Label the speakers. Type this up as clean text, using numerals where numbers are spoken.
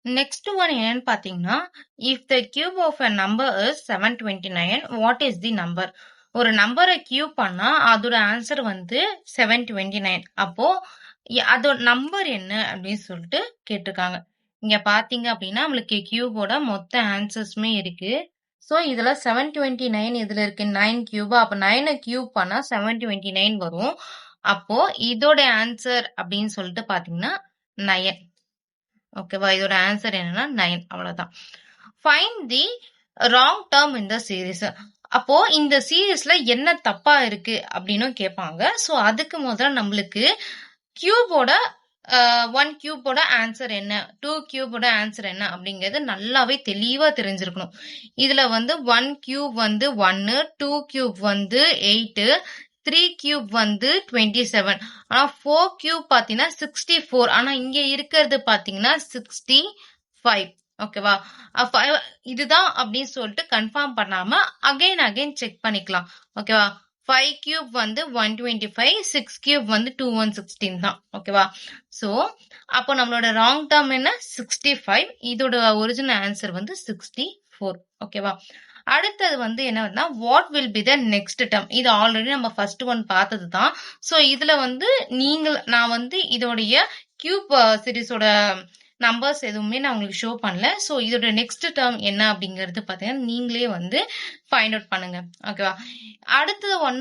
Speaker 1: Next one என்னன்னு பாத்தீங்கன்னா, if the cube of a number is 729, what is the number? ஒரு நம்பரை cube பண்ணா அதோட ஆன்சர் வந்து 729. அப்போ அதோட நம்பர் என்ன அப்படின்னு சொல்லிட்டு கேட்டிருக்காங்க. இங்க பாத்தீங்க அப்படின்னா நம்மளுக்கு கியூபோட மொத்த ஆன்சர்ஸுமே இருக்கு. ஸோ இதுல 729 இதுல இருக்கு 9 கியூபா, அப்ப 9 கியூப் பண்ணா 729 வரும். அப்போ இதோட ஆன்சர் அப்படின்னு சொல்லிட்டு பாத்தீங்கன்னா 9. ஓகேவா, இதோட ஆன்சர் என்னன்னா 9. அவ்வளவுதான். Find the wrong term in the series. அப்போ இந்த சீரீஸ்ல என்ன தப்பா இருக்கு அப்படின்னு கேட்பாங்க. ஸோ அதுக்கு முதல்ல நம்மளுக்கு கியூபோட 1 கியூபோட ஆன்சர் என்ன, 2 கியூபோட ஆன்சர் என்ன அப்படிங்கிறது நல்லாவே தெளிவா தெரிஞ்சிருக்கணும். இதுல வந்து 1 கியூப் வந்து 1, 2 கியூப் வந்து 8, 3 கியூப் வந்து 27. ஆனா 4 கியூப் பாத்தீங்கன்னா 64. ஆனா இங்க இருக்கிறது பாத்தீங்கன்னா 65. ஓகேவா, இதுதான் அப்படின்னு சொல்லிட்டு கன்ஃபார்ம் பண்ணாம அகைன் செக் பண்ணிக்கலாம். ஓகேவா, 5 கியூப் வந்து 125, 6 கியூப் வந்து 2116 தான். ஓகேவா, சோ அப்போ நம்மளோட ராங் டேர்ம் என்ன 65, இதோட ஒரிஜினல் ஆன்சர் வந்து 64. ஓகேவா, அடுத்தது வந்து என்னன்னா what will be the next term. இது ஆல்ரெடி நம்ம ஃபர்ஸ்ட் ஒன் பார்த்தது தான். ஸோ இதுல வந்து நான் வந்து இதோடைய கியூப் சீரிஸோட நம்பர்ஸ் எதுவுமே நான் உங்களுக்கு ஷோ பண்ணல. ஸோ இதோட நெக்ஸ்ட் டேர்ம் என்ன அப்படிங்கிறது பார்த்தீங்கன்னா நீங்களே வந்து ஃபைண்ட் அவுட் பண்ணுங்க. ஓகேவா, அடுத்தது ஒன்